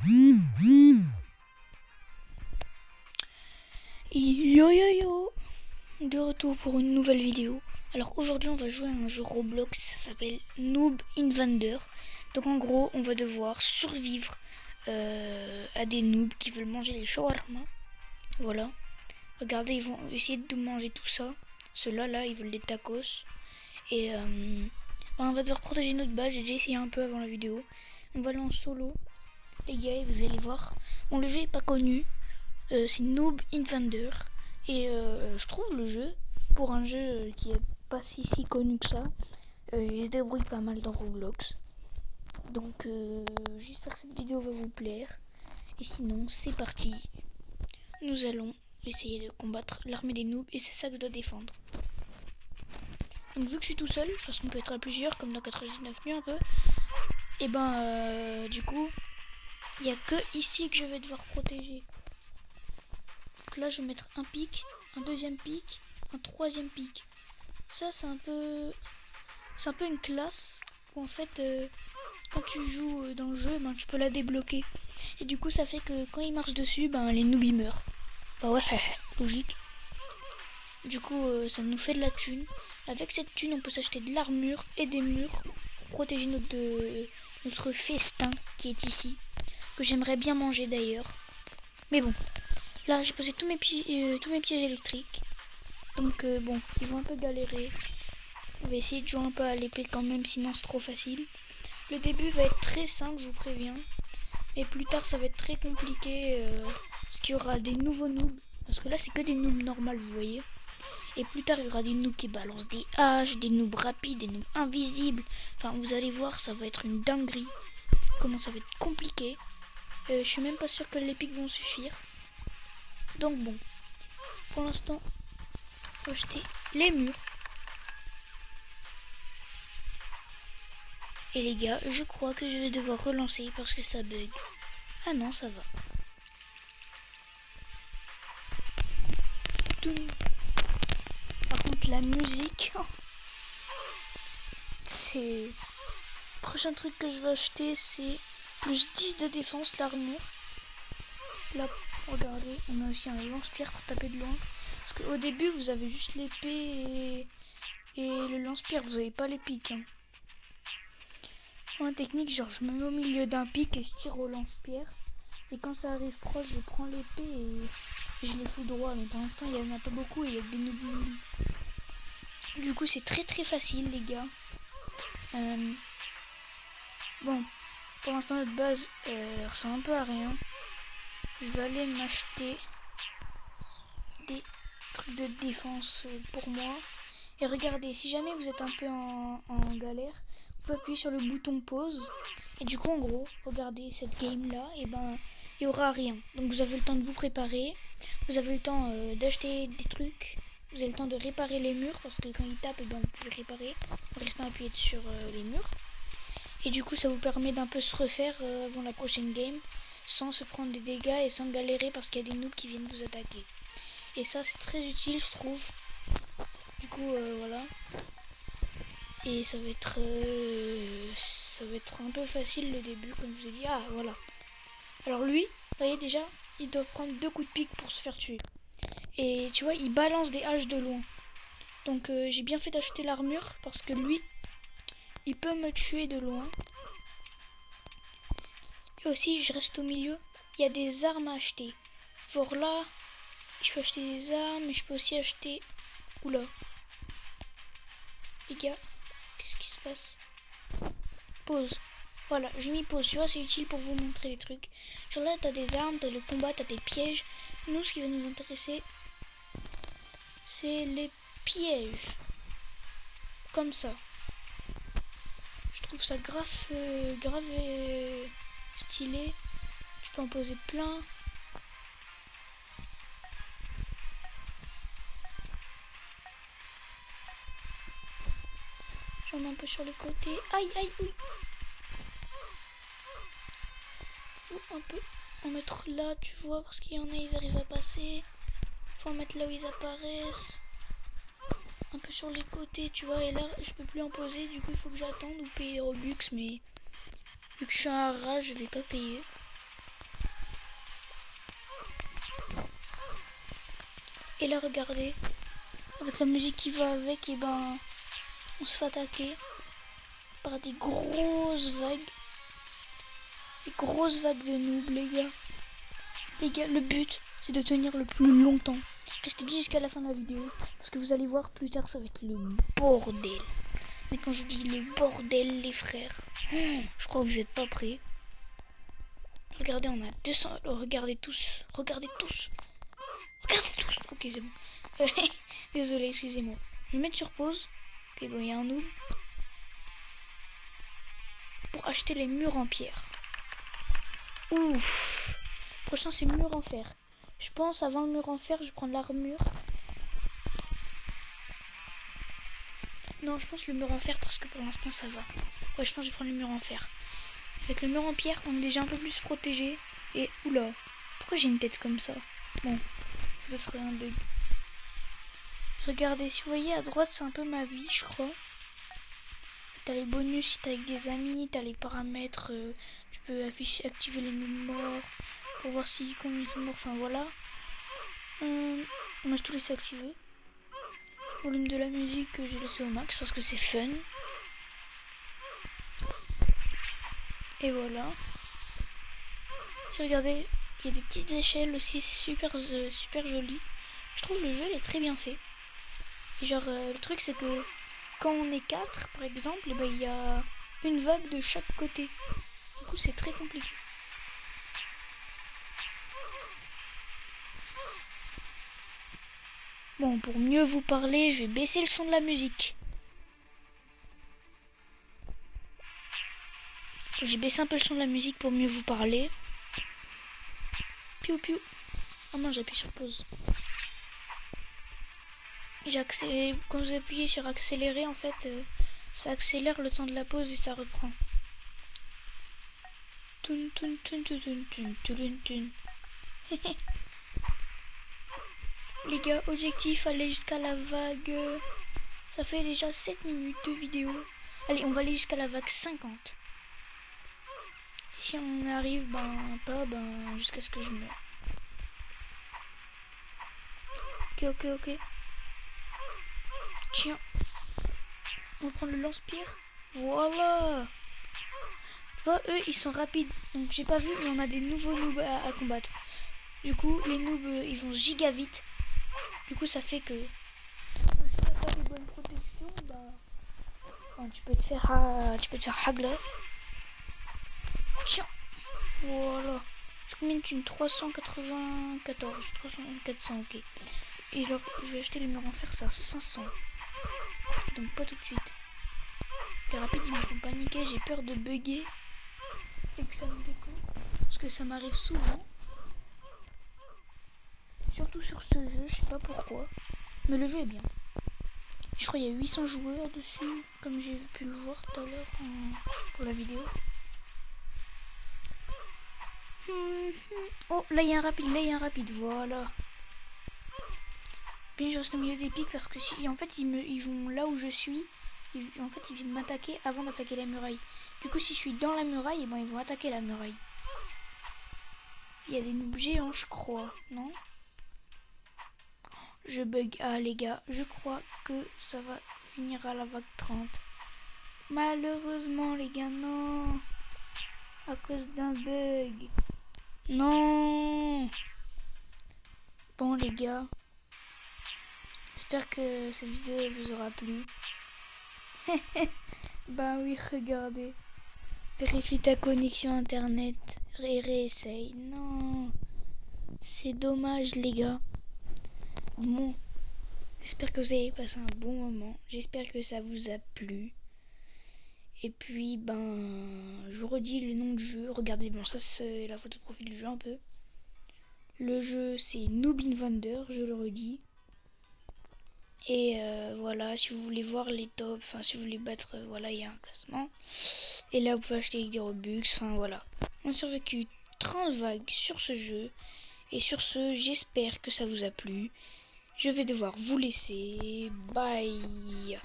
Yo yo yo, de retour pour une nouvelle vidéo. Alors aujourd'hui on va jouer à un jeu Roblox, ça s'appelle Noob Invader. Donc en gros on va devoir survivre à des noobs qui veulent manger les shawarma. Voilà, regardez, ils vont essayer de manger tout ça. Ceux-là là ils veulent des tacos. Et on va devoir protéger notre base, j'ai déjà essayé un peu avant la vidéo. On va aller en solo les gars et vous allez voir. Bon, le jeu est pas connu. C'est Noob Invader et je trouve le jeu, pour un jeu qui est pas si connu que ça, il se débrouille pas mal dans Roblox. Donc j'espère que cette vidéo va vous plaire. Et sinon c'est parti. Nous allons essayer de combattre l'armée des noobs et c'est ça que je dois défendre. Donc vu que je suis tout seul, parce qu'on peut être à plusieurs comme dans 99 nuits un peu, et du coup il n'y a que ici que je vais devoir protéger. Donc là je vais mettre un pic, un deuxième pic, un troisième pic. Ça c'est un peu une classe où en fait quand tu joues dans le jeu, tu peux la débloquer. Et du coup ça fait que quand ils marchent dessus, les noobs ils meurent. Bah ouais, logique. Du coup ça nous fait de la thune. Avec cette thune on peut s'acheter de l'armure et des murs pour protéger notre festin qui est ici. Que j'aimerais bien manger d'ailleurs. Mais bon. Là j'ai posé tous mes pièges électriques. Donc bon, ils vont un peu galérer. On va essayer de jouer un peu à l'épée quand même, sinon c'est trop facile. Le début va être très simple, je vous préviens. Mais plus tard ça va être très compliqué. Parce qu'il y aura des nouveaux noobs. Parce que là c'est que des noobs normales, vous voyez. Et plus tard il y aura des noobs qui balancent des haches, des noobs rapides, des noobs invisibles. Enfin vous allez voir, ça va être une dinguerie. Comment ça va être compliqué. Je suis même pas sûr que les pics vont suffire. Donc bon, pour l'instant, on va acheter les murs. Et les gars, je crois que je vais devoir relancer parce que ça bug. Ah non, ça va. Par contre, la musique, c'est... Le prochain truc que je vais acheter, c'est plus 10 de défense, l'armure. Là, regardez, on a aussi un lance-pierre pour taper de loin. Parce qu'au début, vous avez juste l'épée et le lance-pierre, vous n'avez pas les pics. En technique, genre je me mets au milieu d'un pic et je tire au lance-pierre. Et quand ça arrive proche, je prends l'épée et je les fous droit. Mais pour l'instant, il n'y en a pas beaucoup et il y a des noobs. Du coup, c'est très facile, les gars. Bon, pour l'instant, notre base ressemble un peu à rien. Je vais aller m'acheter des trucs de défense pour moi. Et regardez, si jamais vous êtes un peu en galère, vous pouvez appuyer sur le bouton pause. Et du coup, en gros, regardez cette game là, et il n'y aura rien. Donc vous avez le temps de vous préparer. Vous avez le temps d'acheter des trucs. Vous avez le temps de réparer les murs, parce que quand ils tapent, vous pouvez réparer en restant appuyé sur les murs. Et du coup, ça vous permet d'un peu se refaire avant la prochaine game, sans se prendre des dégâts et sans galérer parce qu'il y a des noobs qui viennent vous attaquer. Et ça, c'est très utile, je trouve. Du coup, voilà. Et ça va être un peu facile le début, comme je vous ai dit. Ah, voilà. Alors lui, vous voyez déjà, il doit prendre 2 coups de pique pour se faire tuer. Et tu vois, il balance des haches de loin. Donc j'ai bien fait d'acheter l'armure, parce que lui, il peut me tuer de loin. Et aussi, je reste au milieu. Il y a des armes à acheter. Genre là, je peux acheter des armes, mais je peux aussi acheter... Oula. Les gars, qu'est-ce qui se passe? Pause. Voilà, j'ai mis pause. Tu vois, c'est utile pour vous montrer des trucs. Genre là, t'as des armes, t'as le combat, t'as des pièges. Nous, ce qui va nous intéresser, c'est les pièges. Comme ça. Je trouve ça grave stylé. Tu peux en poser plein. J'en mets un peu sur les côtés. Aïe, oui. Faut un peu en mettre là, tu vois, parce qu'il y en a, ils arrivent à passer. Faut en mettre là où ils apparaissent. Un peu sur les côtés, tu vois. Et là, je peux plus en poser. Du coup, il faut que j'attende ou payer Robux. Mais vu que je suis un rat, je vais pas payer. Et là, regardez, avec la musique qui va avec, et ben, on se fait attaquer par des grosses vagues. Des grosses vagues de noobs, les gars. Les gars, le but, c'est de tenir le plus longtemps. Restez bien jusqu'à la fin de la vidéo, parce que vous allez voir plus tard, ça va être le bordel. Mais quand je dis le bordel, les frères, je crois que vous n'êtes pas prêts. Regardez, on a 200... regardez tous. Regardez tous. Regardez tous. Ok, c'est bon. Désolé, excusez-moi. Je vais mettre sur pause. Ok, bon, il y a un noob. Pour acheter les murs en pierre. Ouf. Prochain, c'est mur en fer. Je pense, avant le mur en fer, je vais prendre l'armure. Non, je pense le mur en fer parce que pour l'instant, ça va. Ouais, je pense que je vais prendre le mur en fer. Avec le mur en pierre, on est déjà un peu plus protégé. Et, oula, pourquoi j'ai une tête comme ça? Bon, ça serait un bug. Regardez, si vous voyez à droite, c'est un peu ma vie, je crois. T'as les bonus si t'es avec des amis, t'as les paramètres, tu peux activer les noobs morts pour voir si combien ils sont morts, enfin voilà. Moi je tout laissé activer. Volume de la musique, j'ai laissé au max parce que c'est fun. Et voilà. Si regardez, il y a des petites échelles aussi super jolies. Je trouve le jeu il est très bien fait. Et genre le truc c'est que quand on est 4 par exemple, et ben, il y a une vague de chaque côté. Du coup c'est très compliqué. Bon, pour mieux vous parler, je vais baisser le son de la musique. J'ai baissé un peu le son de la musique pour mieux vous parler. Piou piou. Oh non, j'appuie sur pause. Quand vous appuyez sur accélérer, en fait, ça accélère le temps de la pause et ça reprend. Toun toun toun toun toun toun toun toun. Les gars, objectif, aller jusqu'à la vague. Ça fait déjà 7 minutes de vidéo. Allez, on va aller jusqu'à la vague 50. Et si on arrive, jusqu'à ce que je meure. Ok. Tiens. On va prendre le lance-pierre. Voilà. Tu vois, eux, ils sont rapides. Donc, j'ai pas vu, mais on a des nouveaux noobs à combattre. Du coup, les noobs, ils vont giga vite. Du coup, ça fait que si t'as pas de bonne protection, tu peux te faire hagler. Tiens. Voilà. Je combien de thunes? 394. 400, ok. Et alors, je vais acheter les murs en fer, ça à 500. Donc pas tout de suite. Les rapides, ils me font paniquer, j'ai peur de bugger. Et que ça me déconne. Parce que ça m'arrive souvent. Surtout sur ce jeu, je sais pas pourquoi. Mais le jeu est bien. Je crois qu'il y a 800 joueurs dessus, comme j'ai pu le voir tout à l'heure pour la vidéo. Oh, là il y a un rapide, voilà. Puis je reste au milieu des pics parce que si, en fait ils vont là où je suis. En fait ils viennent m'attaquer avant d'attaquer la muraille. Du coup si je suis dans la muraille, et ils vont attaquer la muraille. Il y a des noobs géants je crois, non? Je bug. Ah les gars, je crois que ça va finir à la vague 30. Malheureusement les gars, non. À cause d'un bug. Non. Bon les gars. J'espère que cette vidéo vous aura plu. Bah oui, regardez. Vérifie ta connexion internet et réessaye. Non. C'est dommage les gars. Bon. J'espère que vous avez passé un bon moment. J'espère que ça vous a plu. Et puis, je vous redis le nom du jeu. Regardez, ça c'est la photo de profil du jeu un peu. Le jeu c'est Noob Invander, je le redis. Et voilà, si vous voulez voir les tops, si vous voulez battre, voilà, il y a un classement. Et là, vous pouvez acheter avec des Robux, voilà. On a survécu 30 vagues sur ce jeu. Et sur ce, j'espère que ça vous a plu. Je vais devoir vous laisser. Bye.